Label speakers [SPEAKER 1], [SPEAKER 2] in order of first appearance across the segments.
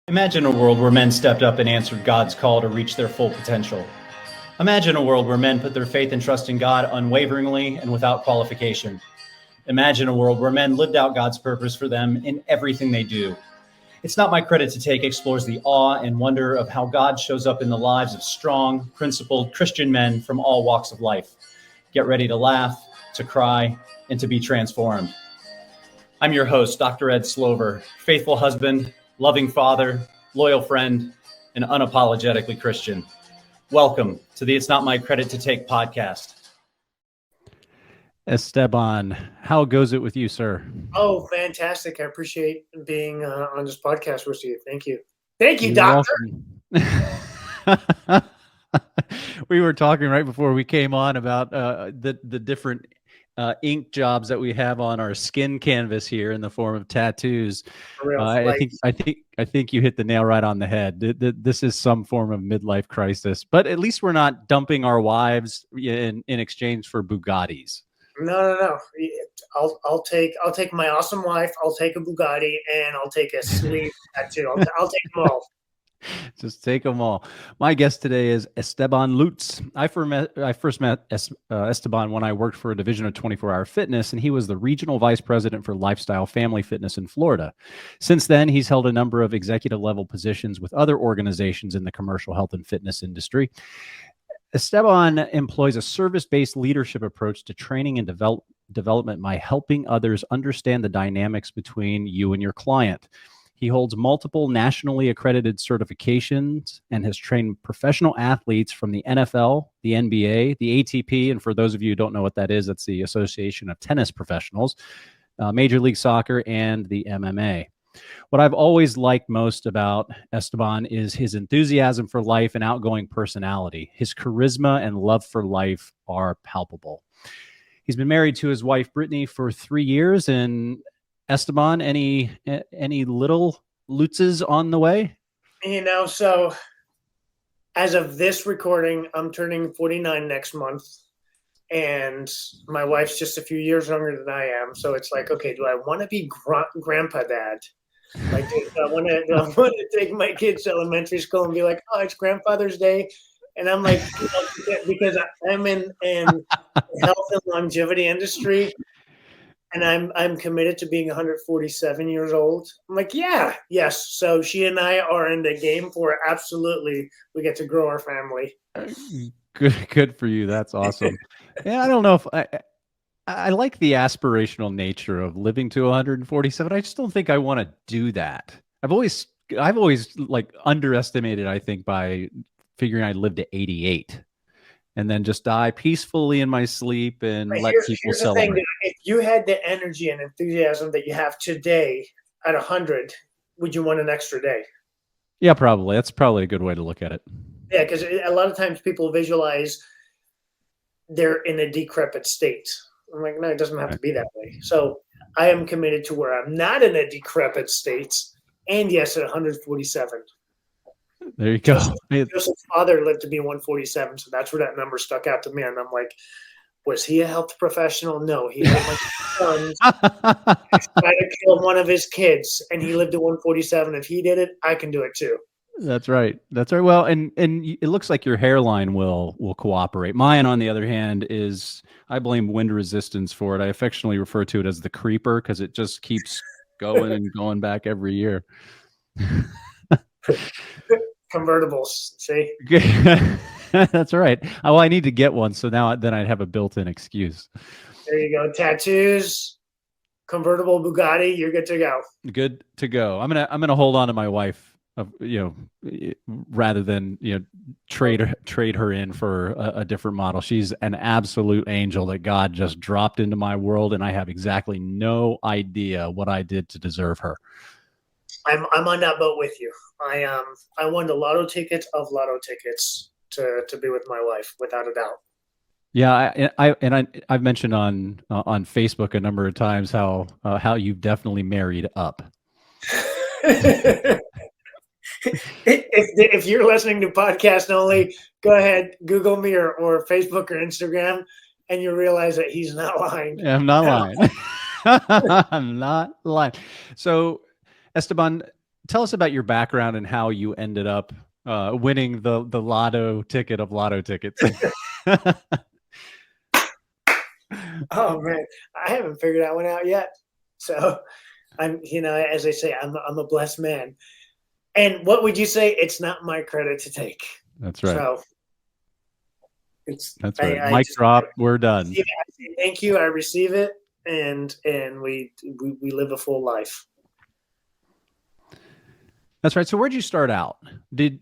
[SPEAKER 1] Imagine a world where men stepped up and answered God's call to reach their full potential. Imagine a world where men put their faith and trust in God unwaveringly and without qualification. Imagine a world where men lived out God's purpose for them in everything they do. It's Not My Credit to Take explores the awe and wonder of how God shows up in the lives of strong, principled Christian men from all walks of life. Get ready to laugh, to cry, and to be transformed. I'm your host, Dr. Ed Slover, faithful husband, loving father, loyal friend, and unapologetically Christian. Welcome to the It's Not My Credit to Take podcast.
[SPEAKER 2] Esteban, how goes it with you, sir?
[SPEAKER 3] Oh, fantastic. I appreciate being on this podcast with you. Thank you. Thank you,
[SPEAKER 2] You're
[SPEAKER 3] Doctor.
[SPEAKER 2] We were talking right before we came on about the different ink jobs that we have on our skin canvas here in the form of tattoos. I think you hit the nail right on the head. This is some form of midlife crisis, but at least we're not dumping our wives in exchange for Bugattis.
[SPEAKER 3] No. I'll take my awesome wife. I'll take a Bugatti, and I'll take a sleeve tattoo. I'll take them all.
[SPEAKER 2] Just take them all. My guest today is Esteban Lutz. I first met Esteban when I worked for a division of 24 Hour Fitness, and he was the regional vice president for lifestyle family fitness in Florida. Since then, he's held a number of executive level positions with other organizations in the commercial health and fitness industry. Esteban employs a service-based leadership approach to training and development by helping others understand the dynamics between you and your client. He holds multiple nationally accredited certifications and has trained professional athletes from the NFL, the NBA, the ATP, and for those of you who don't know what that is, that's the Association of Tennis Professionals, Major League Soccer, and the MMA. What I've always liked most about Esteban is his enthusiasm for life and outgoing personality. His charisma and love for life are palpable. He's been married to his wife, Brittany, for 3 years, and Esteban, any little Lutzes on the way?
[SPEAKER 3] So as of this recording, I'm turning 49 next month, and my wife's just a few years younger than I am. So it's like, okay, do I want to be grandpa dad? Like, do I want to take my kids to elementary school and be like, oh, it's grandfather's day? And I'm like, because I'm in the health and longevity industry, and I'm committed to being 147 years old. I'm like, yes. So she and I are in the game for it. Absolutely. We get to grow our family.
[SPEAKER 2] Good for you. That's awesome. Yeah, I don't know if I like the aspirational nature of living to 147. I just don't think I want to do that. I've always like underestimated, I think, by figuring I'd live to 88. And then just die peacefully in my sleep and let people celebrate. The thing,
[SPEAKER 3] if you had the energy and enthusiasm that you have today at 100, would you want an extra day?
[SPEAKER 2] Yeah, probably. That's probably a good way to look at it.
[SPEAKER 3] Yeah, because a lot of times people visualize they're in a decrepit state. I'm like, no, it doesn't have to be that way. So I am committed to where I'm not in a decrepit state, and yes, at 147.
[SPEAKER 2] There you go.
[SPEAKER 3] Joseph's father lived to be 147, so that's where that number stuck out to me. And I'm like, was he a health professional? No, he had my sons. Tried to kill one of his kids, and he lived to 147. If he did it, I can do it too.
[SPEAKER 2] That's right. Well, and it looks like your hairline will cooperate. Mine, on the other hand, is I blame wind resistance for it. I affectionately refer to it as the creeper because it just keeps going and going back every year.
[SPEAKER 3] Convertibles, see?
[SPEAKER 2] That's right. Oh, I need to get one, so then I'd have a built-in excuse.
[SPEAKER 3] There you go. Tattoos, convertible Bugatti, you're good to go.
[SPEAKER 2] Good to go. I'm gonna hold on to my wife, rather than trade her in for a different model. She's an absolute angel that God just dropped into my world, and I have exactly no idea what I did to deserve her.
[SPEAKER 3] I'm on that boat with you. I won the lotto tickets of lotto tickets to be with my wife, without a doubt.
[SPEAKER 2] Yeah, I've mentioned on Facebook a number of times how you've definitely married up.
[SPEAKER 3] If you're listening to podcast only, go ahead, Google me or Facebook or Instagram, and you realize that he's not lying.
[SPEAKER 2] I'm not lying. I'm not lying. So, Esteban, tell us about your background and how you ended up winning the lotto ticket of lotto tickets.
[SPEAKER 3] Oh man, I haven't figured that one out yet. So I'm, as they say, I'm a blessed man. And what would you say? It's not my credit to take.
[SPEAKER 2] That's right.
[SPEAKER 3] So
[SPEAKER 2] that's right. Mic drop. We're done.
[SPEAKER 3] Thank you. I receive it, and we live a full life.
[SPEAKER 2] That's right. So where'd you start out?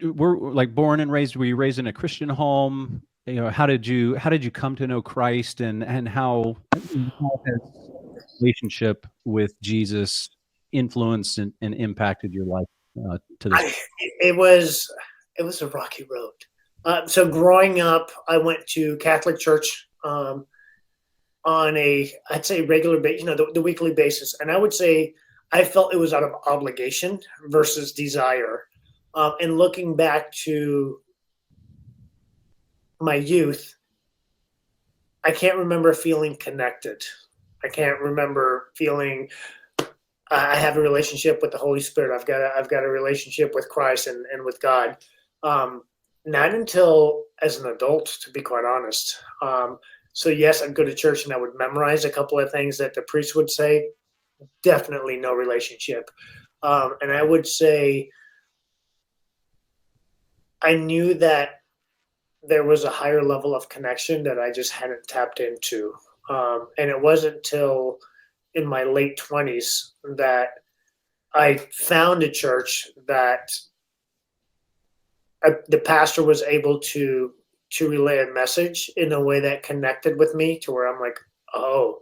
[SPEAKER 2] Were like born and raised? Were you raised in a Christian home? How did you come to know Christ, and how has relationship with Jesus influenced and impacted your life to this?
[SPEAKER 3] It was a rocky road. So growing up, I went to Catholic church on I'd say regular basis, the weekly basis, and I would say I felt it was out of obligation versus desire. And looking back to my youth, I can't remember feeling connected. I can't remember feeling I have a relationship with the Holy Spirit. I've got a relationship with Christ and with God. Not until as an adult, to be quite honest. So yes, I'd go to church and I would memorize a couple of things that the priest would say. Definitely no relationship. And I would say I knew that there was a higher level of connection that I just hadn't tapped into. And it wasn't until in my late 20s that I found a church that the pastor was able to relay a message in a way that connected with me to where I'm like, oh,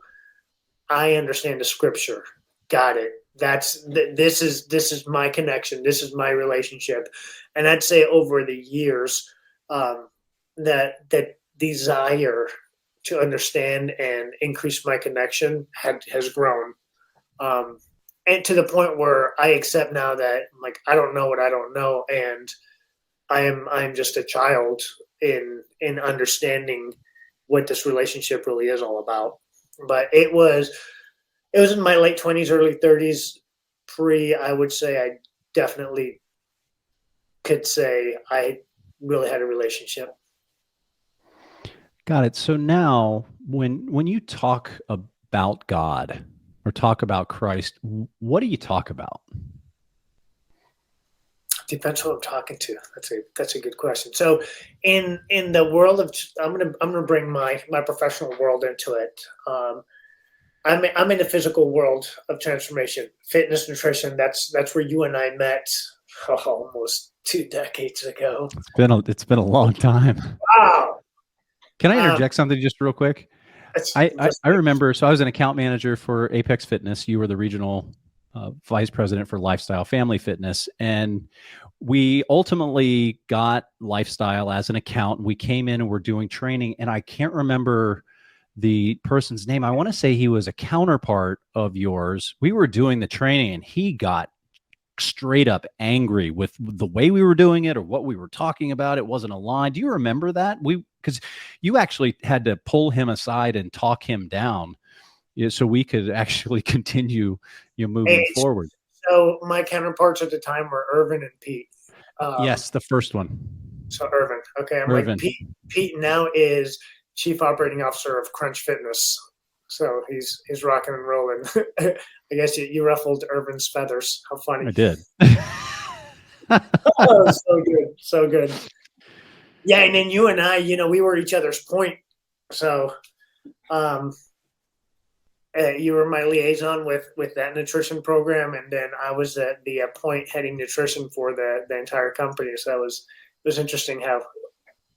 [SPEAKER 3] I understand the scripture. Got it. This is my connection. This is my relationship. And I'd say over the years, that desire to understand and increase my connection has grown. And to the point where I accept now that like, I don't know what I don't know. And I'm just a child in understanding what this relationship really is all about. But it was in my late 20s, early 30s, I would say I definitely could say I really had a relationship.
[SPEAKER 2] Got it. So now when you talk about God or talk about Christ, what do you talk about?
[SPEAKER 3] Depends who I'm talking to. That's a good question. So in the world of, I'm gonna bring my professional world into it. I'm in the physical world of transformation, fitness, nutrition. That's where you and I met almost 2 decades ago.
[SPEAKER 2] It's been a long time.
[SPEAKER 3] Wow.
[SPEAKER 2] Can I interject something just real quick? I remember, so I was an account manager for Apex Fitness. You were the regional vice president for Lifestyle Family Fitness. And we ultimately got Lifestyle as an account. We came in and we're doing training. And I can't remember the person's name. I want to say he was a counterpart of yours. We were doing the training and he got straight up angry with the way we were doing it or what we were talking about. It wasn't aligned. Do you remember that? Because you actually had to pull him aside and talk him down, so we could actually continue moving forward.
[SPEAKER 3] So my counterparts at the time were Irvin and Pete.
[SPEAKER 2] Yes, the first one.
[SPEAKER 3] So Irvin. Okay,
[SPEAKER 2] Irvin.
[SPEAKER 3] Like Pete now is Chief Operating Officer of Crunch Fitness. So he's rocking and rolling. I guess you ruffled Irvin's feathers. How funny.
[SPEAKER 2] I did.
[SPEAKER 3] Oh, so good. So good. Yeah, and then you and I, we were each other's point. So you were my liaison with that nutrition program, and then I was the point heading nutrition for the entire company. So it was interesting how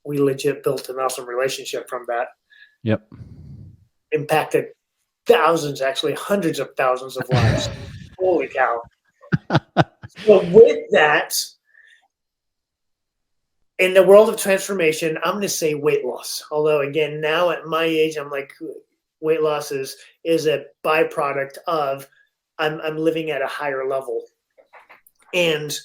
[SPEAKER 3] we legit built an awesome relationship from that.
[SPEAKER 2] Yep.
[SPEAKER 3] Impacted thousands, actually hundreds of thousands of lives. Holy cow. So with that, in the world of transformation, I'm going to say weight loss. Although again, now at my age, I'm like, weight loss is a byproduct of I'm living at a higher level. And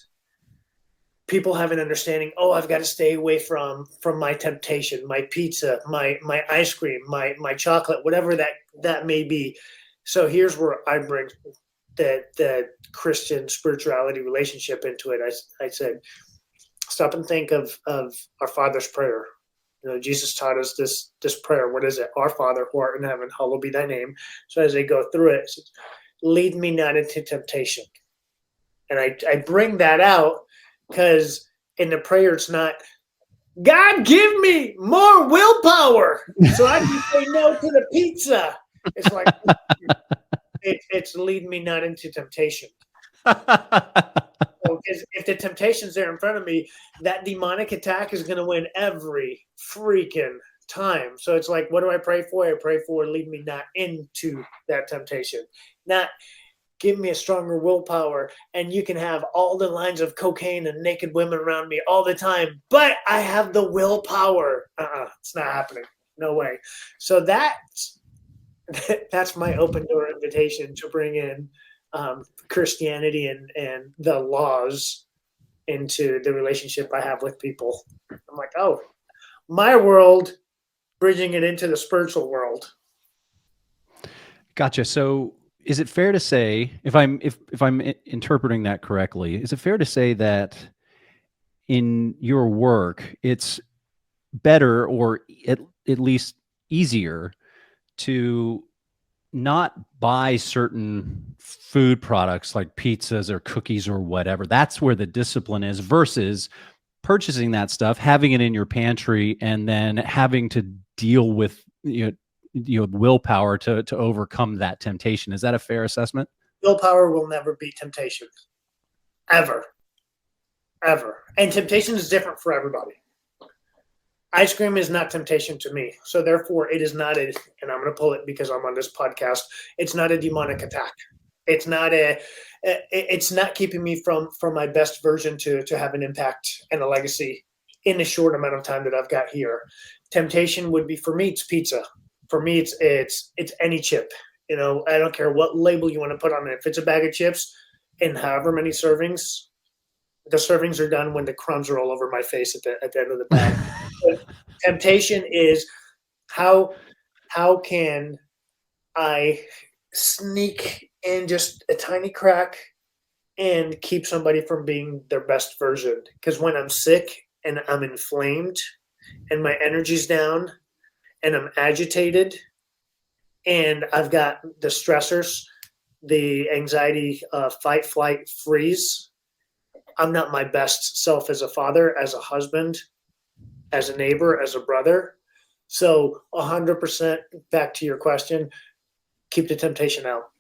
[SPEAKER 3] people have an understanding, I've got to stay away from my temptation, my pizza, my ice cream, my chocolate, whatever that may be. So here's where I bring the Christian spirituality relationship into it. I said, stop and think of our Father's Prayer. Jesus taught us this prayer. What is it? Our Father who art in heaven, hallowed be thy name. So as they go through it, it says, lead me not into temptation. And I bring that out because in the prayer, it's not, God, give me more willpower so I can say no to the pizza. It's like, it's lead me not into temptation. So if the temptation's there in front of me, that demonic attack is going to win every freaking time. So it's like, what do I pray for? I pray for lead me not into that temptation, not give me a stronger willpower, and you can have all the lines of cocaine and naked women around me all the time, but I have the willpower. It's not happening. No way. So that's my open door invitation to bring in Christianity and the laws into the relationship I have with people. I'm like, oh, my world, bridging it into the spiritual world.
[SPEAKER 2] Gotcha. So is it fair to say, if I'm interpreting that correctly, is it fair to say that in your work, it's better or at least easier to not buy certain food products like pizzas or cookies or whatever? That's where the discipline is, versus purchasing that stuff, having it in your pantry, and then having to deal with willpower to overcome that temptation. Is that a fair assessment?
[SPEAKER 3] Willpower will never beat temptation, ever. And temptation is different for everybody. Ice cream is not temptation to me, so therefore it is not and I'm going to pull it because I'm on this podcast, it's not a demonic attack. It's not keeping me from my best version to have an impact and a legacy in the short amount of time that I've got here. Temptation would be, for me, it's pizza. For me, it's any chip. I don't care what label you want to put on it. If it's a bag of chips and however many servings, the servings are done when the crumbs are all over my face at the end of the bag. But temptation is how can I sneak in just a tiny crack and keep somebody from being their best version? Because when I'm sick and I'm inflamed and my energy's down and I'm agitated and I've got the stressors, the anxiety, fight, flight, freeze, I'm not my best self as a father, as a husband, as a neighbor, as a brother. So 100% back to your question, keep the temptation out.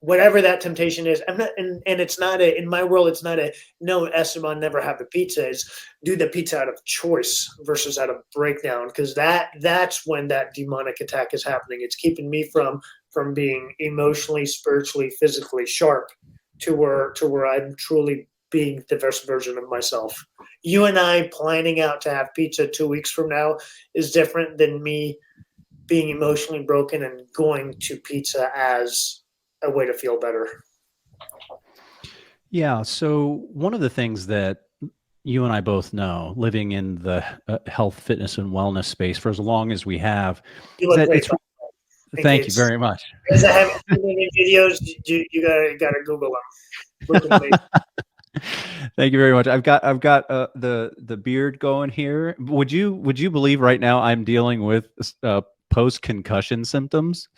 [SPEAKER 3] Whatever that temptation is, I'm not, and it's not in my world, it's not no, Esteban, never have the pizza. Is do the pizza out of choice versus out of breakdown, because that's when that demonic attack is happening. It's keeping me from being emotionally, spiritually, physically sharp to where I'm truly being the best version of myself. You and I planning out to have pizza 2 weeks from now is different than me being emotionally broken and going to pizza as a way to feel better.
[SPEAKER 2] Yeah. So one of the things that you and I both know, living in the health, fitness, and wellness space for as long as we have,
[SPEAKER 3] you look great.
[SPEAKER 2] Thank you very much.
[SPEAKER 3] Because I haven't seen any videos, you gotta Google them.
[SPEAKER 2] Thank you very much. I've got the beard going here. Would you believe right now I'm dealing with post concussion symptoms?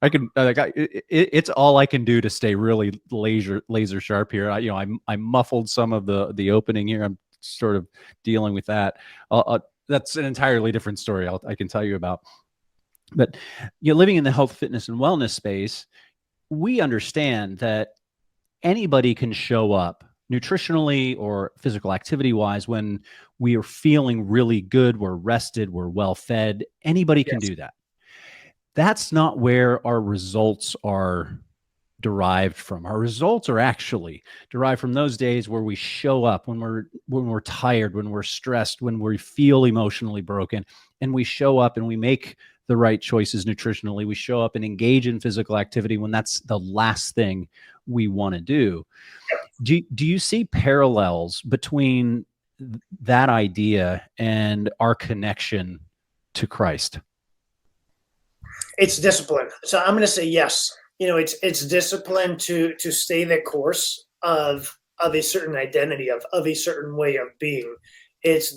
[SPEAKER 2] It's all I can do to stay really laser sharp here. I muffled some of the opening here. I'm sort of dealing with that. That's an entirely different story I can tell you about. But living in the health, fitness, and wellness space, we understand that anybody can show up nutritionally or physical activity wise when we are feeling really good, we're rested, we're well fed. Anybody can do that. That's not where our results are derived from. Our results are actually derived from those days where we show up when we're tired, when we're stressed, when we feel emotionally broken, and we show up and we make the right choices nutritionally. We show up and engage in physical activity when that's the last thing we want to do. Do you see parallels between that idea and our connection to Christ?
[SPEAKER 3] It's discipline. So I'm going to say yes. it's discipline to stay the course of a certain identity, of a certain way of being. It's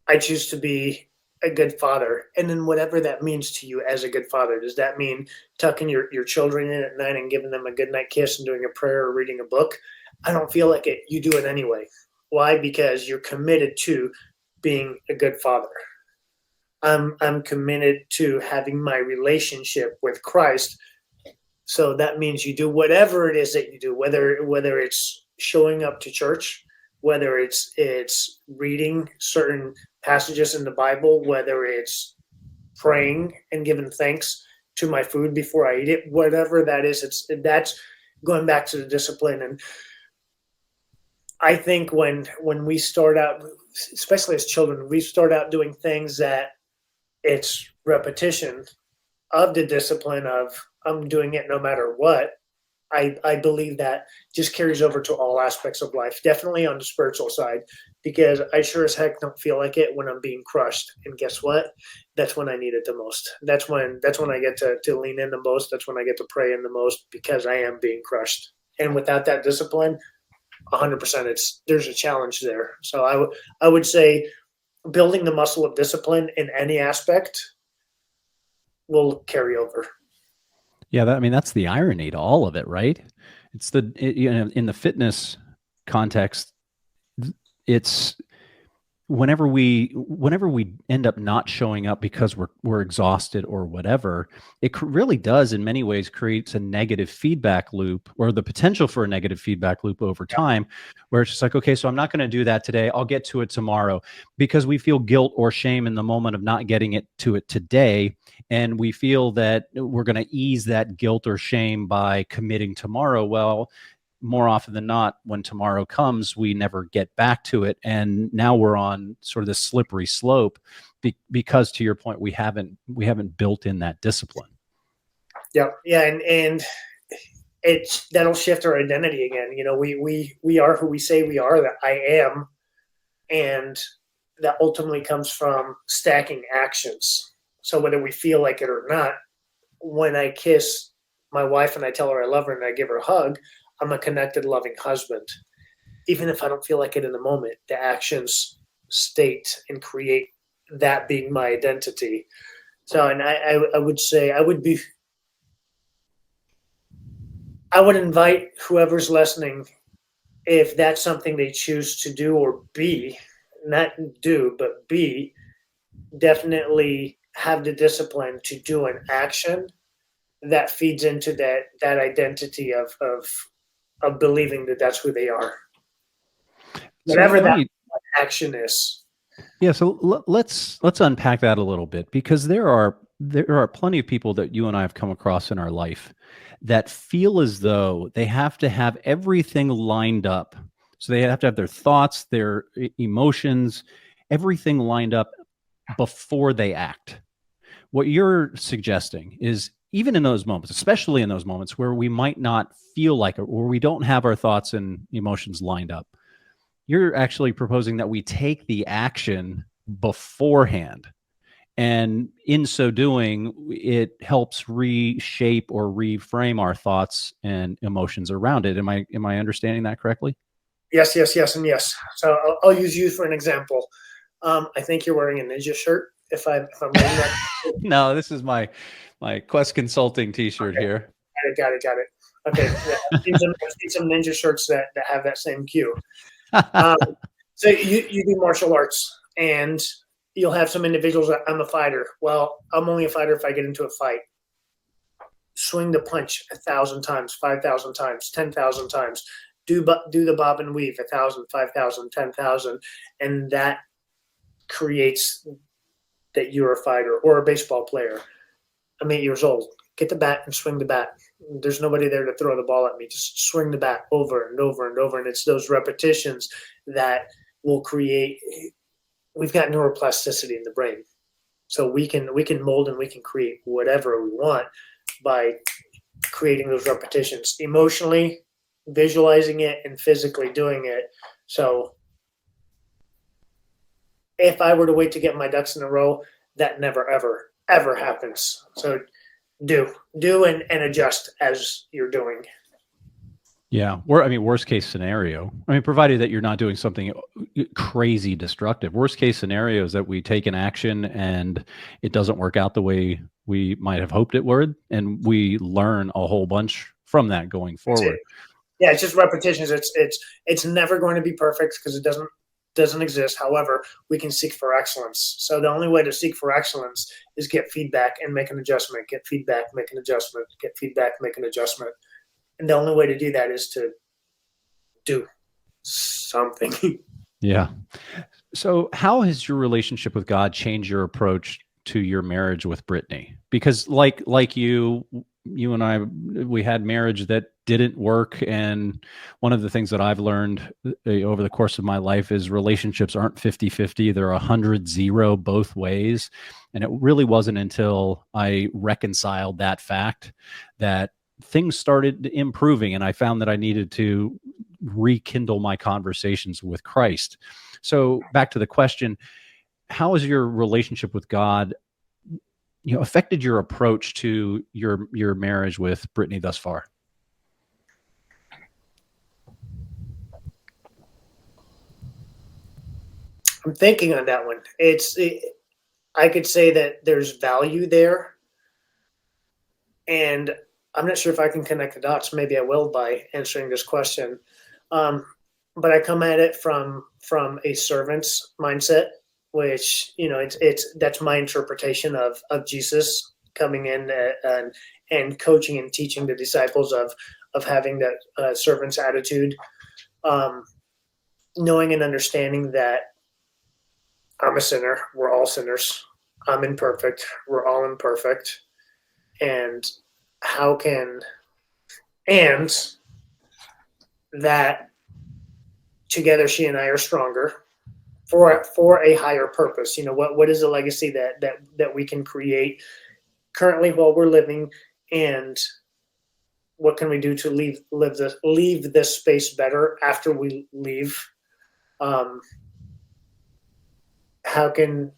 [SPEAKER 3] I choose to be a good father. And then whatever that means to you as a good father, does that mean tucking your children in at night and giving them a good night kiss and doing a prayer or reading a book? I don't feel like it. You do it anyway. Why? Because you're committed to being a good father. I'm committed to having my relationship with Christ. So that means you do whatever it is that you do, whether it's showing up to church, whether it's reading certain passages in the Bible, whether it's praying and giving thanks to my food before I eat it, whatever that is, that's going back to the discipline. And I think when we start out, especially as children, we start out doing things that it's repetition of the discipline of I'm doing it no matter what. I believe that just carries over to all aspects of life, definitely on the spiritual side, because I sure as heck don't feel like it when I'm being crushed. And guess what? That's when I need it the most. That's when I get to lean in the most. That's when I get to pray in the most, because I am being crushed. And without that discipline, 100%, there's a challenge there. So I would say building the muscle of discipline in any aspect will carry over.
[SPEAKER 2] Yeah, that's the irony to all of it, right? It's in the fitness context, it's whenever we end up not showing up because we're exhausted or whatever, it really does in many ways creates a negative feedback loop, or the potential for a negative feedback loop over time, where it's just like, okay, so I'm not going to do that today. I'll get to it tomorrow, because we feel guilt or shame in the moment of not getting to it today. And we feel that we're going to ease that guilt or shame by committing tomorrow. Well, more often than not, when tomorrow comes, we never get back to it. And now we're on sort of this slippery slope because, to your point, we haven't built in that discipline.
[SPEAKER 3] Yeah. And that'll shift our identity again. We are who we say we are, that I am. And that ultimately comes from stacking actions. So whether we feel like it or not, when I kiss my wife and I tell her I love her and I give her a hug, I'm a connected, loving husband. Even if I don't feel like it in the moment, the actions state and create that being my identity. So, and I would say I would invite whoever's listening, if that's something they choose to do or be, not do, but be, definitely have the discipline to do an action that feeds into that identity of believing that that's who they are, whatever that action is.
[SPEAKER 2] Yeah, so let's unpack that a little bit, because there are plenty of people that you and I have come across in our life that feel as though they have to have everything lined up. So they have to have their thoughts, their emotions, everything lined up before they act. What you're suggesting is, even in those moments, especially in those moments where we might not feel like it, or we don't have our thoughts and emotions lined up, you're actually proposing that we take the action beforehand. And in so doing, it helps reshape or reframe our thoughts and emotions around it. Am I understanding that correctly?
[SPEAKER 3] Yes, and yes. So I'll use you for an example. I think you're wearing a ninja shirt. If I'm wearing that.
[SPEAKER 2] No, this is my Quest Consulting T-shirt here.
[SPEAKER 3] Got it. Okay, yeah, I've seen some ninja shirts that have that same cue. So you do martial arts, and you'll have some individuals that I'm a fighter. Well, I'm only a fighter if I get into a fight. Swing the punch 1,000 times, 5,000 times, 10,000 times. Do the bob and weave 1,000, 5,000, 10,000, and that creates that you're a fighter. Or a baseball player. I'm 8 years old. Get the bat and swing the bat. There's nobody there to throw the ball at me. Just swing the bat over and over and over. And it's those repetitions that will create. We've got neuroplasticity in the brain, so we can mold and we can create whatever we want by creating those repetitions, emotionally visualizing it and physically doing it. So if I were to wait to get my ducks in a row, that never ever ever happens. So do and adjust as you're doing.
[SPEAKER 2] Yeah. Worst case scenario. Provided that you're not doing something crazy destructive. Worst case scenario is that we take an action and it doesn't work out the way we might have hoped it would, and we learn a whole bunch from that going forward.
[SPEAKER 3] Yeah, it's just repetitions. It's never going to be perfect because it doesn't exist. However, we can seek for excellence. So the only way to seek for excellence is get feedback and make an adjustment. Get feedback, make an adjustment. Get feedback, make an adjustment. And the only way to do that is to do something.
[SPEAKER 2] Yeah. So how has your relationship with God changed your approach to your marriage with Brittany? Because like you and I, we had marriage that didn't work. And one of the things that I've learned over the course of my life is relationships aren't 50-50. They're 100-0 both ways. And it really wasn't until I reconciled that fact that things started improving, and I found that I needed to rekindle my conversations with Christ. So back to the question, how has your relationship with God, affected your approach to your marriage with Brittany thus far?
[SPEAKER 3] I'm thinking on that one. I could say that there's value there, and I'm not sure if I can connect the dots. Maybe I will by answering this question. But I come at it from a servant's mindset, which, that's my interpretation of Jesus coming in and coaching and teaching the disciples of having that servant's attitude, knowing and understanding that I'm a sinner. We're all sinners. I'm imperfect. We're all imperfect. And that together she and I are stronger for a higher purpose. What is the legacy that we can create currently while we're living, and what can we do to leave this space better after we leave? How can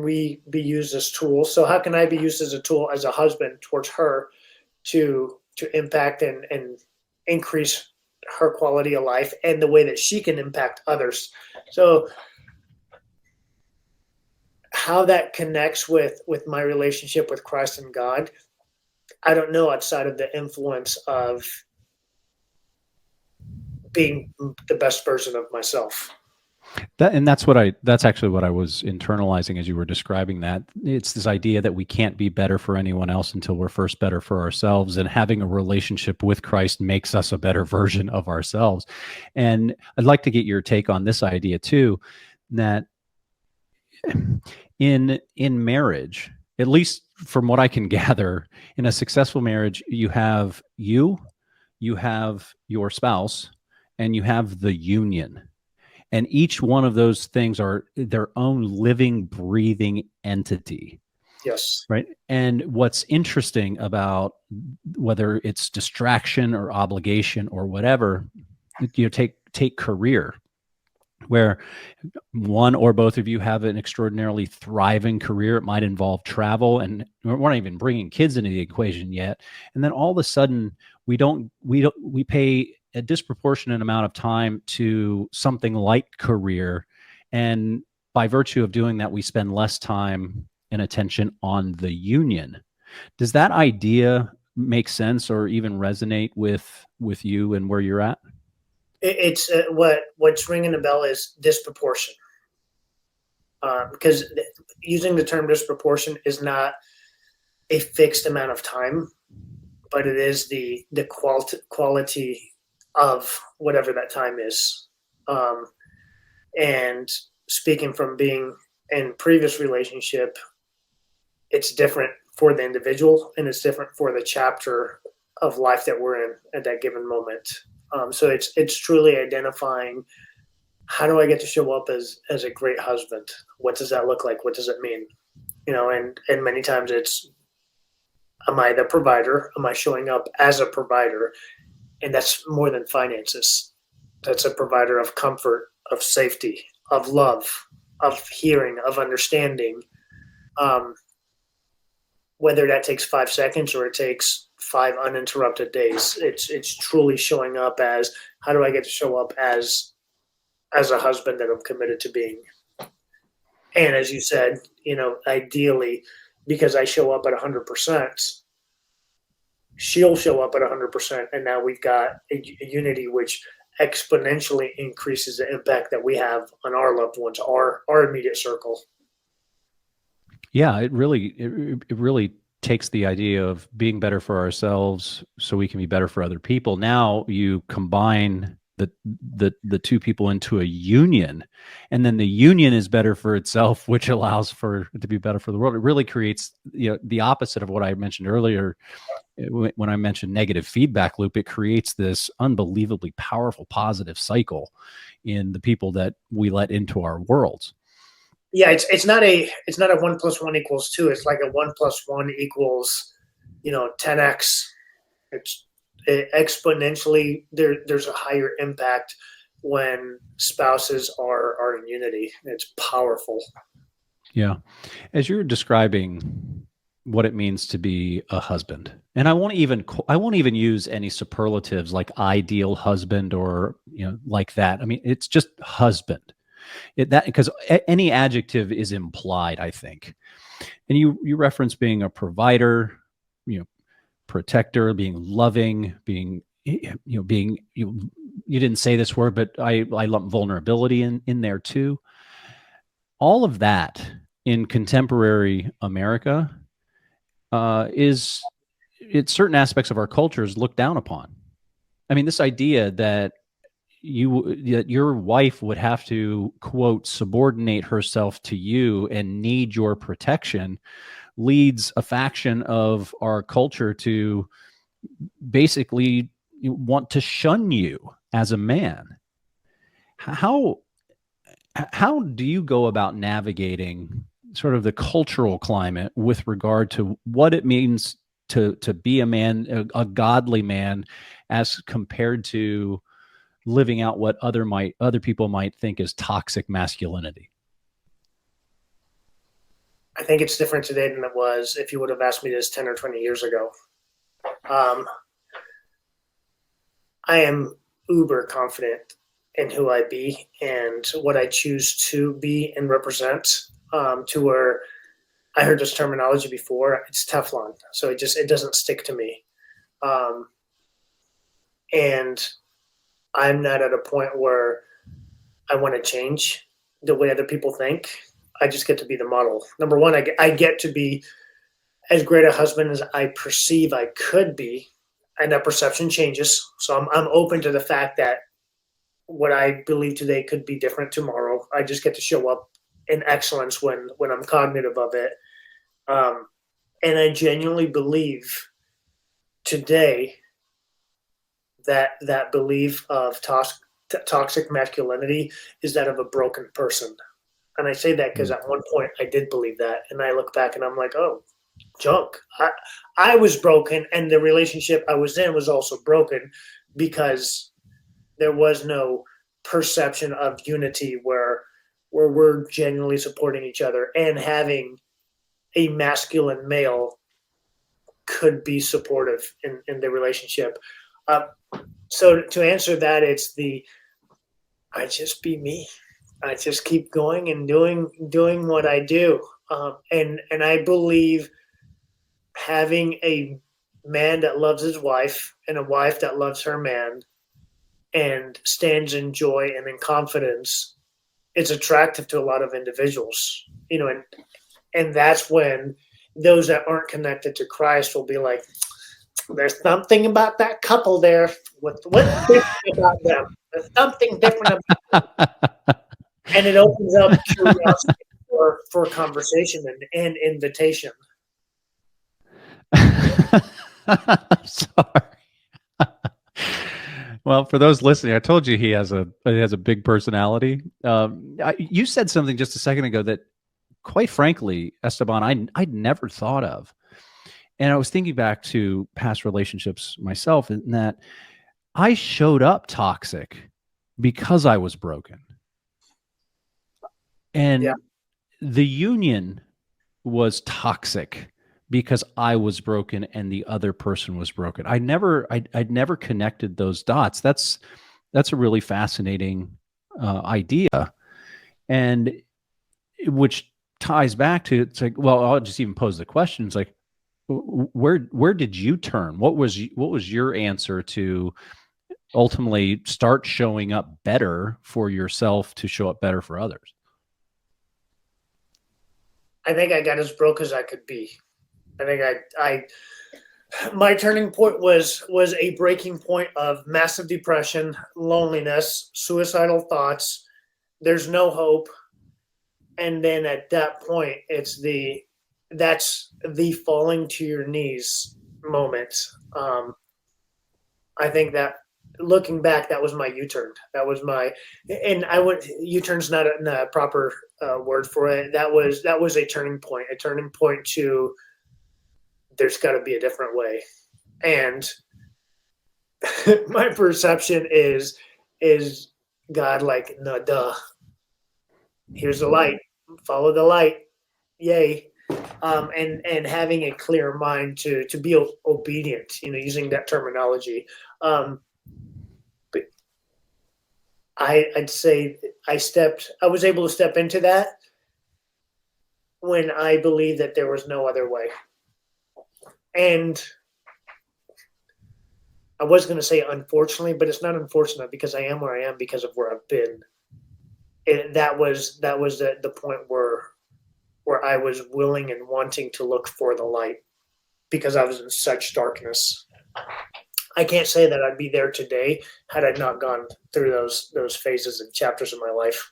[SPEAKER 3] we be used as tools? So how can I be used as a tool, as a husband towards her, to impact and increase her quality of life and the way that she can impact others? So how that connects with my relationship with Christ and God, I don't know, outside of the influence of being the best version of myself.
[SPEAKER 2] That's actually what I was internalizing as you were describing that. It's this idea that we can't be better for anyone else until we're first better for ourselves, and having a relationship with Christ makes us a better version of ourselves. And I'd like to get your take on this idea too, that in marriage, at least from what I can gather, in a successful marriage, you have your spouse, and you have the union. And each one of those things are their own living, breathing entity.
[SPEAKER 3] Yes.
[SPEAKER 2] Right. And what's interesting about whether it's distraction or obligation or whatever, take career, where one or both of you have an extraordinarily thriving career. It might involve travel, and we're not even bringing kids into the equation yet. And then all of a sudden we pay a disproportionate amount of time to something like career. And by virtue of doing that, we spend less time and attention on the union. Does that idea make sense or even resonate with you and where you're at?
[SPEAKER 3] It's what's ringing a bell is disproportion. Because using the term disproportion is not a fixed amount of time, but it is the quality of whatever that time is. And speaking from being in previous relationship, it's different for the individual, and it's different for the chapter of life that we're in at that given moment. So it's truly identifying, how do I get to show up as a great husband? What does that look like? What does it mean? And many times it's, am I the provider? Am I showing up as a provider? And that's more than finances. That's a provider of comfort, of safety, of love, of hearing, of understanding. whether that takes 5 seconds or it takes 5 uninterrupted days. It's truly showing up as, how do I get to show up as a husband that I'm committed to being? And as you said, ideally, because I show up at 100%, she'll show up at 100%, and now we've got a unity which exponentially increases the impact that we have on our loved ones, our immediate circle.
[SPEAKER 2] Yeah, it really takes the idea of being better for ourselves so we can be better for other people. Now you combine the two people into a union, and then the union is better for itself, which allows for it to be better for the world. It really creates, the opposite of what I mentioned earlier when I mentioned negative feedback loop. It creates this unbelievably powerful positive cycle in the people that we let into our worlds.
[SPEAKER 3] Yeah, it's not a 1 + 1 = 2. It's like a 1 + 1 = 10x. It's exponentially there's a higher impact when spouses are in unity. It's powerful.
[SPEAKER 2] Yeah. As you're describing what it means to be a husband, and I won't even use any superlatives like ideal husband or like that. I mean, it's just husband. Because any adjective is implied, I think. And you reference being a provider, protector, being loving, being being you didn't say this word, but I lump vulnerability in there too. All of that in contemporary America is certain aspects of our culture is looked down upon. I mean, this idea that your wife would have to, quote, subordinate herself to you and need your protection leads a faction of our culture to basically want to shun you as a man. How do you go about navigating sort of the cultural climate with regard to what it means to be a man, a godly man, as compared to living out what other people might think is toxic masculinity?
[SPEAKER 3] I think it's different today than it was if you would have asked me this 10 or 20 years ago. I am uber confident in who I be and what I choose to be and represent, to where I heard this terminology before. It's Teflon. So it doesn't stick to me. And I'm not at a point where I want to change the way other people think. I just get to be the model. Number one, I get to be as great a husband as I perceive I could be, and that perception changes. So I'm open to the fact that what I believe today could be different tomorrow. I just get to show up in excellence when I'm cognitive of it. And I genuinely believe today that belief of toxic masculinity is that of a broken person. And I say that because at one point I did believe that. And I look back and I'm like, oh, junk. I was broken, and the relationship I was in was also broken because there was no perception of unity where we're genuinely supporting each other, and having a masculine male could be supportive in the relationship. So to answer that, it's I just be me. I just keep going and doing what I do. And I believe having a man that loves his wife and a wife that loves her man and stands in joy and in confidence, it's attractive to a lot of individuals, and that's when those that aren't connected to Christ will be like, there's something about that couple there. What's different about them? There's something different about them. And it opens up curiosity for conversation and invitation.
[SPEAKER 2] I'm sorry. Well, for those listening, I told you he has a big personality. You said something just a second ago that, quite frankly, Esteban, I'd never thought of. And I was thinking back to past relationships myself, in that I showed up toxic because I was broken. And the union was toxic because I was broken and the other person was broken. I'd never connected those dots. That's a really fascinating idea, and which ties back to, it's like, well, I'll just even pose the question. It's like, where did you turn? What was your answer to ultimately start showing up better for yourself to show up better for others?
[SPEAKER 3] I think I got as broke as I could be. I think I my turning point was a breaking point of massive depression, loneliness, suicidal thoughts. There's no hope. And then at that point, that's the falling to your knees moment. I think that looking back, that was my U-turn. That was my, and I would, U-turn's not a proper word for it. That was a turning point to, there's got to be a different way. And my perception is God, like, no, duh. Here's the light. Follow the light. Yay. And having a clear mind to be obedient, using that terminology. But I'd say I was able to step into that when I believed that there was no other way. And I was going to say unfortunately, but it's not unfortunate, because I am where I am because of where I've been. And that was the point where I was willing and wanting to look for the light, because I was in such darkness. I can't say that I'd be there today had I not gone through those phases and chapters of my life.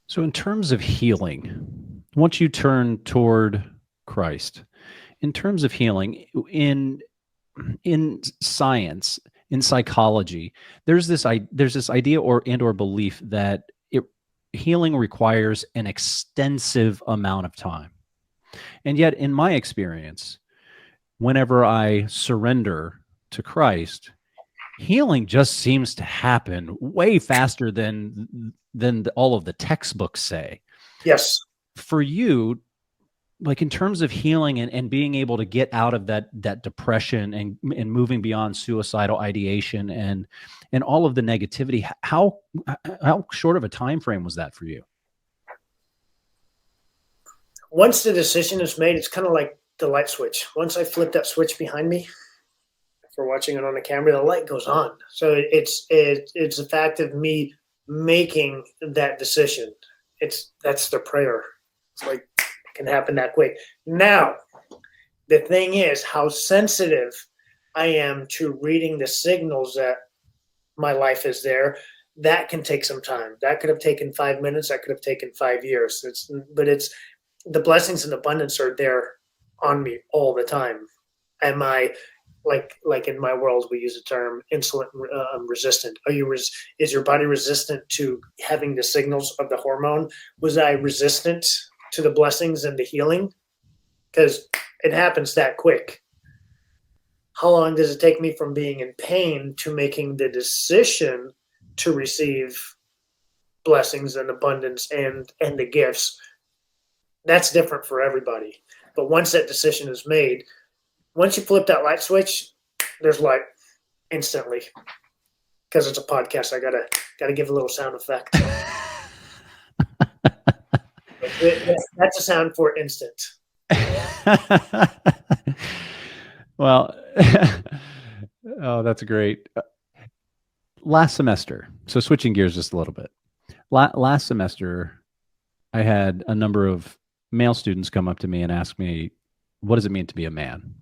[SPEAKER 2] So in terms of healing, once you turn toward Christ, in terms of healing, in science, in psychology, there's this idea or belief that healing requires an extensive amount of time. And yet, in my experience, whenever I surrender to Christ, healing just seems to happen way faster than all of the textbooks say.
[SPEAKER 3] Yes.
[SPEAKER 2] For you, like in terms of healing and being able to get out of that depression and moving beyond suicidal ideation and all of the negativity, how short of a time frame was that for you?
[SPEAKER 3] Once the decision is made, it's kind of like the light switch. Once I flip that switch behind me, if we're watching it on the camera, the light goes on. So it's the fact of me making that decision. That's the prayer. It's like, it can happen that quick. Now, the thing is how sensitive I am to reading the signals that my life is there. That can take some time. That could have taken 5 minutes. That could have taken 5 years. But the blessings and abundance are there on me all the time. Am I, like in my world, we use the term insulin resistant. Is your body resistant to having the signals of the hormone? Was I resistant to the blessings and the healing? Because it happens that quick. How long does it take me from being in pain to making the decision to receive blessings and abundance and the gifts? That's different for everybody. But once that decision is made, once you flip that light switch, there's light instantly. Because it's a podcast, I gotta give a little sound effect. That's a sound for instant.
[SPEAKER 2] Well, oh, that's great. Last semester, so switching gears just a little bit. Last semester, I had a number of male students come up to me and ask me, what does it mean to be a man?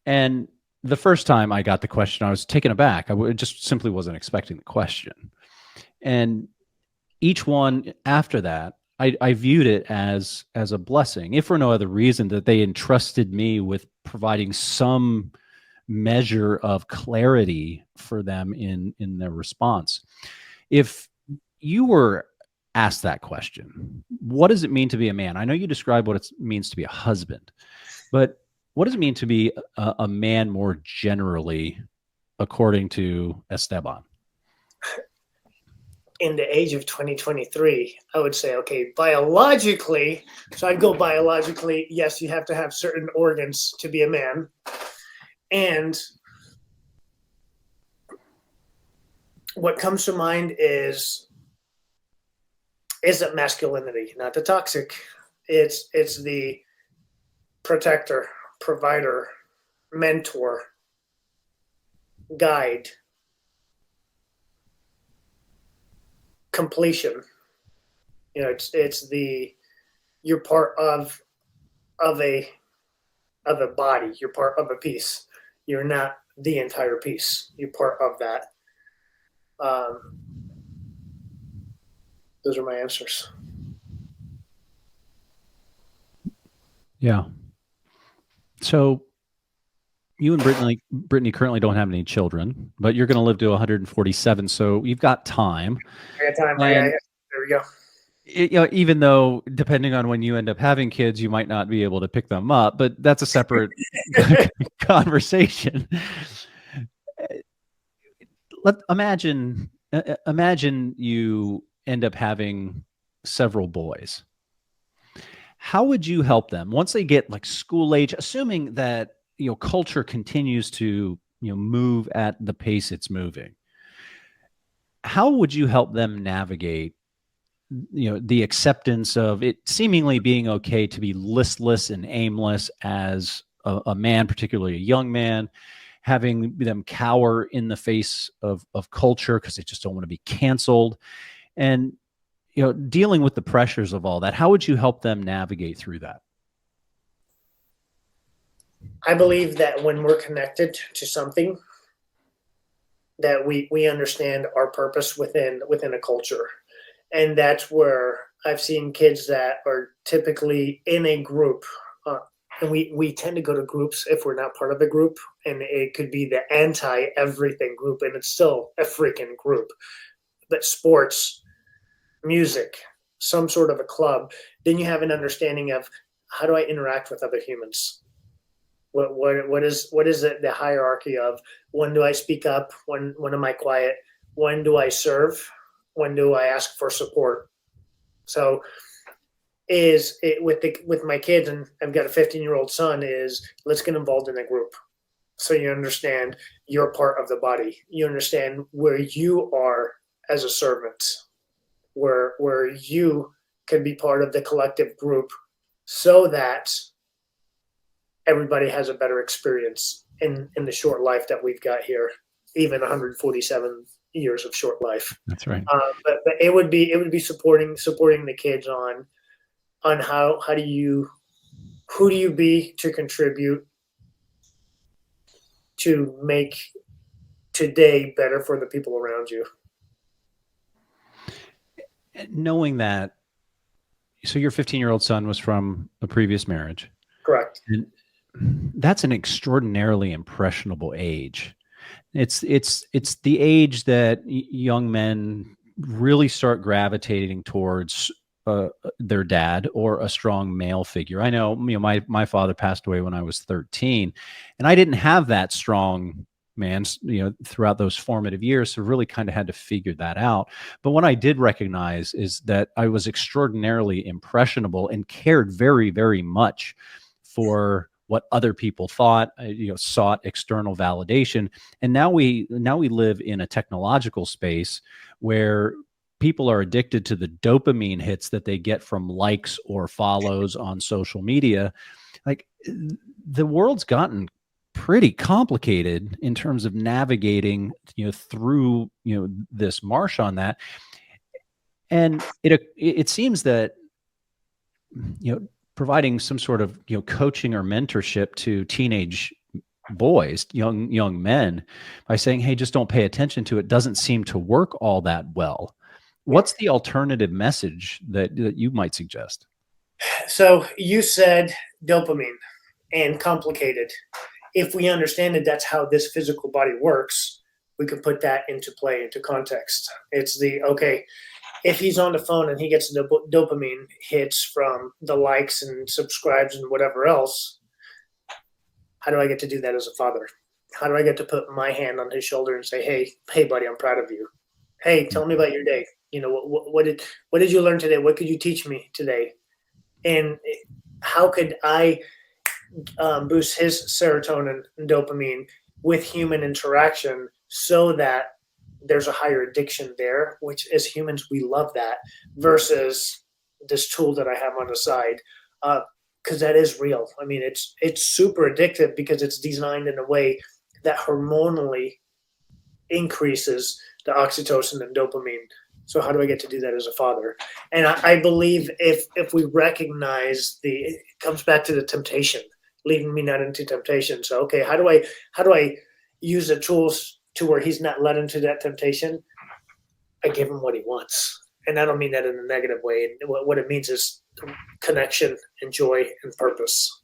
[SPEAKER 2] And the first time I got the question, I was taken aback. I just simply wasn't expecting the question. And each one after that, I viewed it as a blessing, if for no other reason that they entrusted me with providing some measure of clarity for them in their response. If you were asked that question, what does it mean to be a man? I know you described what it means to be a husband, but what does it mean to be a man more generally, according to Esteban?
[SPEAKER 3] in the age of 2023, I would say, okay, biologically, so I'd go biologically, yes, you have to have certain organs to be a man. And what comes to mind is that masculinity, not the toxic. It's the protector, provider, mentor, guide, completion. You know, it's the you're part of a body. You're part of a piece. You're not the entire piece. You're part of that. Those are my answers.
[SPEAKER 2] Yeah. So you and Brittany currently don't have any children, but you're going to live to 147, so you've got time.
[SPEAKER 3] I got time.
[SPEAKER 2] And
[SPEAKER 3] There we go.
[SPEAKER 2] even though depending on when you end up having kids, you might not be able to pick them up, but that's a separate conversation. Imagine you end up having several boys. How would you help them once they get like school age, assuming that culture continues to move at the pace it's moving? How would you help them navigate the acceptance of it seemingly being okay to be listless and aimless as a man, particularly a young man, having them cower in the face of culture because they just don't want to be canceled, and dealing with the pressures of all that? How would you help them navigate through that?
[SPEAKER 3] I believe that when we're connected to something, that we understand our purpose within a culture. And that's where I've seen kids that are typically in a group. And we tend to go to groups if we're not part of a group. And it could be the anti-everything group, and it's still a freaking group. But sports, music, some sort of a club, then you have an understanding of how do I interact with other humans? What is the hierarchy of when do I speak up? When am I quiet? When do I serve? When do I ask for support? So is it with my kids, and I've got a 15-year-old son, is let's get involved in a group. So you understand you're part of the body. You understand where you are as a servant, where you can be part of the collective group so that everybody has a better experience in the short life that we've got here, even 147 years of short life.
[SPEAKER 2] That's right.
[SPEAKER 3] But it would be supporting the kids on who do you be to contribute to make today better for the people around you.
[SPEAKER 2] Knowing that, so your 15-year-old son was from a previous marriage.
[SPEAKER 3] Correct.
[SPEAKER 2] And that's an extraordinarily impressionable age. It's the age that young men really start gravitating towards their dad or a strong male figure. I know, my father passed away when I was 13, and I didn't have that strong man, throughout those formative years. So really kind of had to figure that out. But what I did recognize is that I was extraordinarily impressionable and cared very, very much for what other people thought, sought external validation. And now we live in a technological space where people are addicted to the dopamine hits that they get from likes or follows on social media. Like, the world's gotten pretty complicated in terms of navigating, through, this marsh on that. And it seems that, providing some sort of coaching or mentorship to teenage boys, young men, by saying, hey, just don't pay attention to it, doesn't seem to work all that well. What's the alternative message that you might suggest?
[SPEAKER 3] So you said dopamine and complicated. If we understand that that's how this physical body works, we can put that into play, into context. It's okay, if he's on the phone and he gets the dopamine hits from the likes and subscribes and whatever else, how do I get to do that as a father? How do I get to put my hand on his shoulder and say, hey, buddy, I'm proud of you. Hey, tell me about your day. what did you learn today? What could you teach me today? And how could I boost his serotonin and dopamine with human interaction so that there's a higher addiction there, which as humans, we love that, versus this tool that I have on the side. Because that is real. I mean, it's super addictive because it's designed in a way that hormonally increases the oxytocin and dopamine. So how do I get to do that as a father? And I believe if we recognize it comes back to the temptation, leading me not into temptation. So, okay, how do I use the tools to where he's not led into that temptation? I give him what he wants. And I don't mean that in a negative way. What it means is connection and joy and purpose.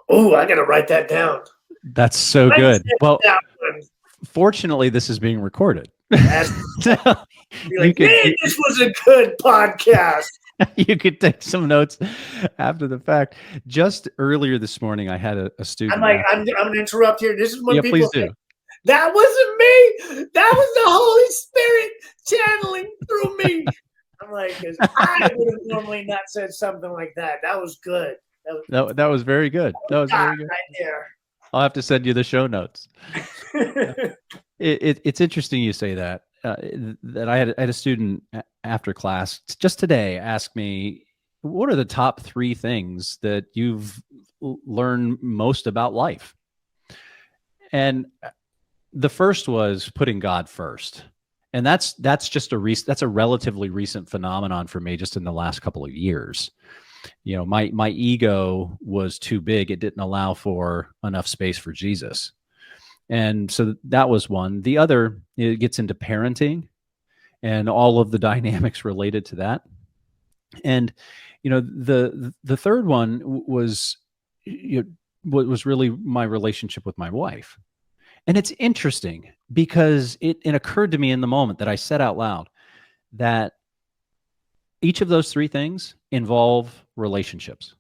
[SPEAKER 3] Oh, I got to write that down.
[SPEAKER 2] That's so good. Well, fortunately, this is being recorded.
[SPEAKER 3] Like, man, this was a good podcast.
[SPEAKER 2] You could take some notes after the fact. Just earlier this morning, I had a student.
[SPEAKER 3] I'm going to interrupt here. This is what people
[SPEAKER 2] please do.
[SPEAKER 3] say. That wasn't me. That was the Holy Spirit channeling through me. I'm like, because I would have normally not said something like that. That was good.
[SPEAKER 2] That was very good. That was very good.
[SPEAKER 3] Right there.
[SPEAKER 2] I'll have to send you the show notes. It's interesting you say that. That I had a student after class just today ask me, what are the top 3 things that you've learned most about life? And the first was putting God first. And that's just that's a relatively recent phenomenon for me, just in the last couple of years. You know, my ego was too big. It didn't allow for enough space for Jesus. And so that was one. The other, it gets into parenting and all of the dynamics related to that. And, the third one was, was really my relationship with my wife. And it's interesting because it occurred to me in the moment that I said out loud that each of those 3 things involve relationships.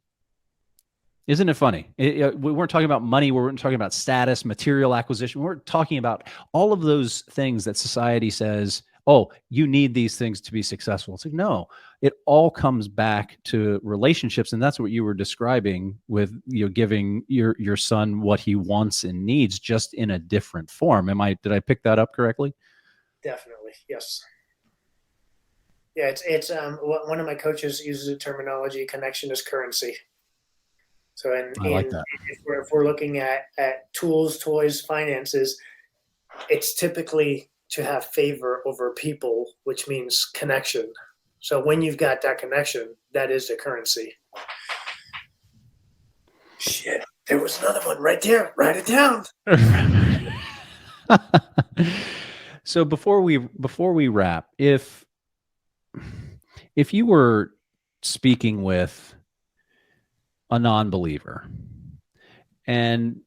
[SPEAKER 2] Isn't it funny? We weren't talking about money. We weren't talking about status, material acquisition. We weren't talking about all of those things that society says, oh, you need these things to be successful. It's like, no, it all comes back to relationships. And that's what you were describing with, giving your son what he wants and needs, just in a different form. Did I pick that up correctly?
[SPEAKER 3] Definitely. Yes. Yeah. It's one of my coaches uses the terminology, connection is currency. So,
[SPEAKER 2] I like that.
[SPEAKER 3] If we're looking at tools, toys, finances, it's typically to have favor over people, which means connection. So when you've got that connection, that is the currency. Shit, there was another one right there. Write it down.
[SPEAKER 2] So before we wrap, if you were speaking with a non-believer and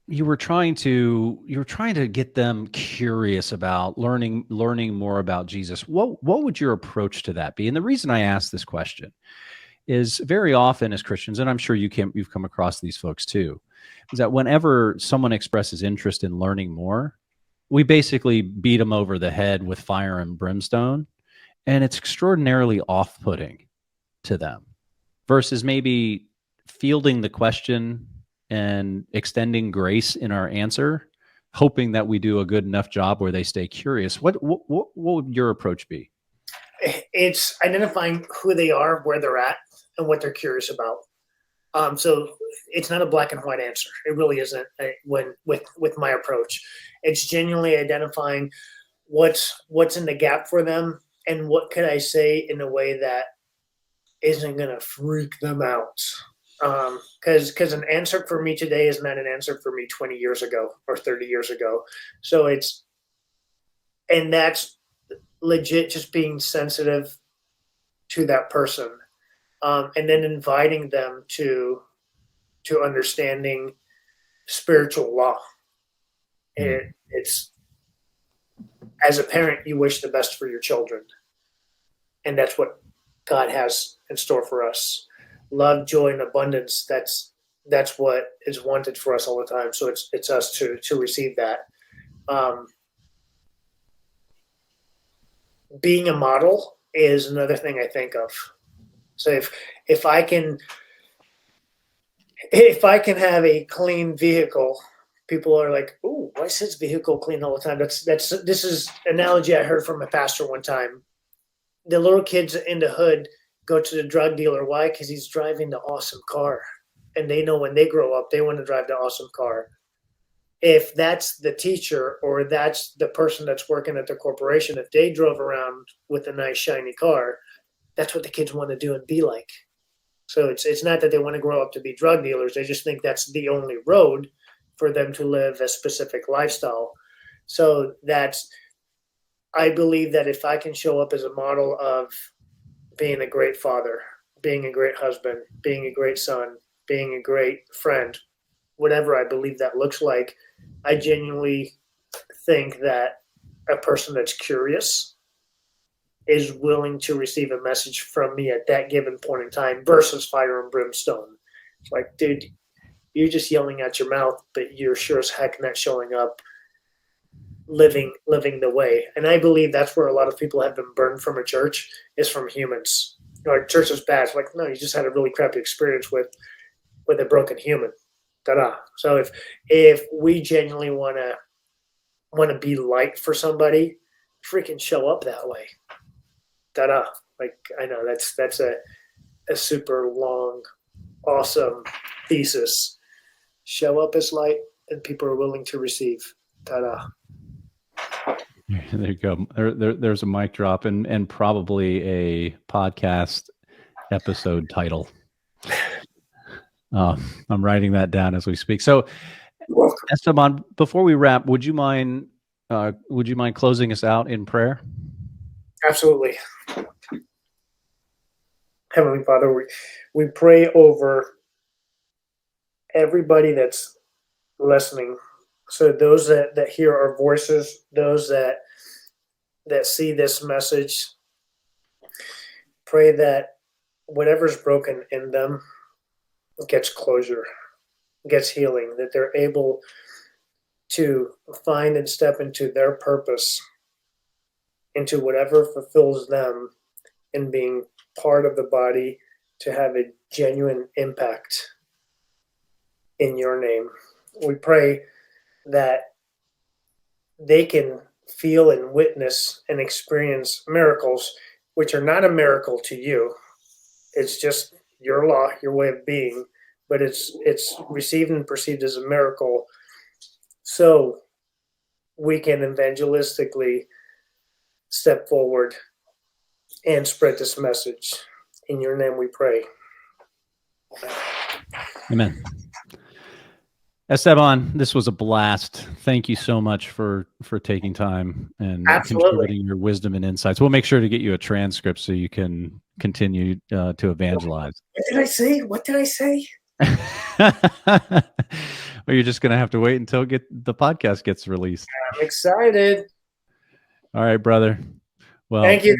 [SPEAKER 2] you were trying to get them curious about learning more about Jesus, what would your approach to that be? And the reason I ask this question is, very often as Christians, and I'm sure you've come across these folks too, is that whenever someone expresses interest in learning more, we basically beat them over the head with fire and brimstone, and it's extraordinarily off-putting to them, versus maybe fielding the question and extending grace in our answer, hoping that we do a good enough job where they stay curious. What would your approach be?
[SPEAKER 3] It's identifying who they are, where they're at, and what they're curious about. So it's not a black and white answer. It really isn't. With my approach, it's genuinely identifying what's in the gap for them, and what could I say in a way that isn't going to freak them out. Because an answer for me today is not an answer for me 20 years ago or 30 years ago. So that's legit, just being sensitive to that person, and then inviting them to understanding spiritual law. It's, as a parent, you wish the best for your children, and that's what God has in store for us. Love, joy, and abundance. That's what is wanted for us all the time. So it's us to receive that. being a model is another thing I think of. So if I can have a clean vehicle, people are like, "Ooh, why is his vehicle clean all the time?" This is analogy I heard from a pastor one time. The little kids in the hood go to the drug dealer. Why? Because he's driving the awesome car, and they know when they grow up, they want to drive the awesome car. If that's the teacher or that's the person that's working at the corporation, if they drove around with a nice shiny car, that's what the kids want to do and be like. So it's not that they want to grow up to be drug dealers. They just think that's the only road for them to live a specific lifestyle. So I believe that if I can show up as a model of being a great father, being a great husband, being a great son, being a great friend, whatever I believe that looks like, I genuinely think that a person that's curious is willing to receive a message from me at that given point in time versus fire and brimstone. It's like, dude, you're just yelling out your mouth, but you're sure as heck not showing up living the way. And I believe that's where a lot of people have been burned from a church, is from humans. Our church is bad. It's like, no, you just had a really crappy experience with a broken human. Ta-da. So if we genuinely want to be light for somebody, freaking show up that way. Ta-da. Like, I know that's a super long, awesome thesis. Show up as light and people are willing to receive. Ta-da.
[SPEAKER 2] There you go. There's a mic drop and probably a podcast episode title. I'm writing that down as we speak. So, Esteban, before we wrap, would you mind closing us out in prayer?
[SPEAKER 3] Absolutely. Heavenly Father, we pray over everybody that's listening. So those that hear our voices, those that see this message, pray that whatever's broken in them gets closure, gets healing, that they're able to find and step into their purpose, into whatever fulfills them in being part of the body, to have a genuine impact in your name. We pray that they can feel and witness and experience miracles, which are not a miracle to you. It's just your law, your way of being, but it's received and perceived as a miracle. So we can evangelistically step forward and spread this message. In your name we pray.
[SPEAKER 2] Amen. Esteban, this was a blast. Thank you so much for taking time and contributing your wisdom and insights. We'll make sure to get you a transcript so you can continue to evangelize.
[SPEAKER 3] What did I say?
[SPEAKER 2] Well, you're just going to have to wait until the podcast gets released.
[SPEAKER 3] I'm excited.
[SPEAKER 2] All right, brother. Well,
[SPEAKER 3] thank you.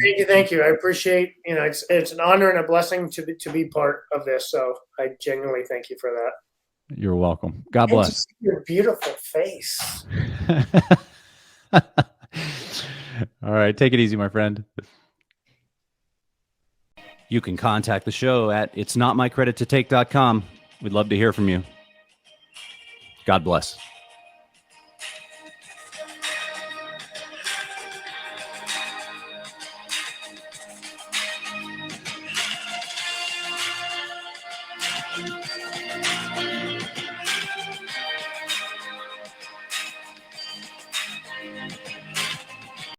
[SPEAKER 3] I appreciate, it's an honor and a blessing to be part of this. So I genuinely thank you for that.
[SPEAKER 2] You're welcome. God bless.
[SPEAKER 3] And to see your beautiful face.
[SPEAKER 2] All right. Take it easy, my friend. You can contact the show at itsnotmycredittotake.com. We'd love to hear from you. God bless.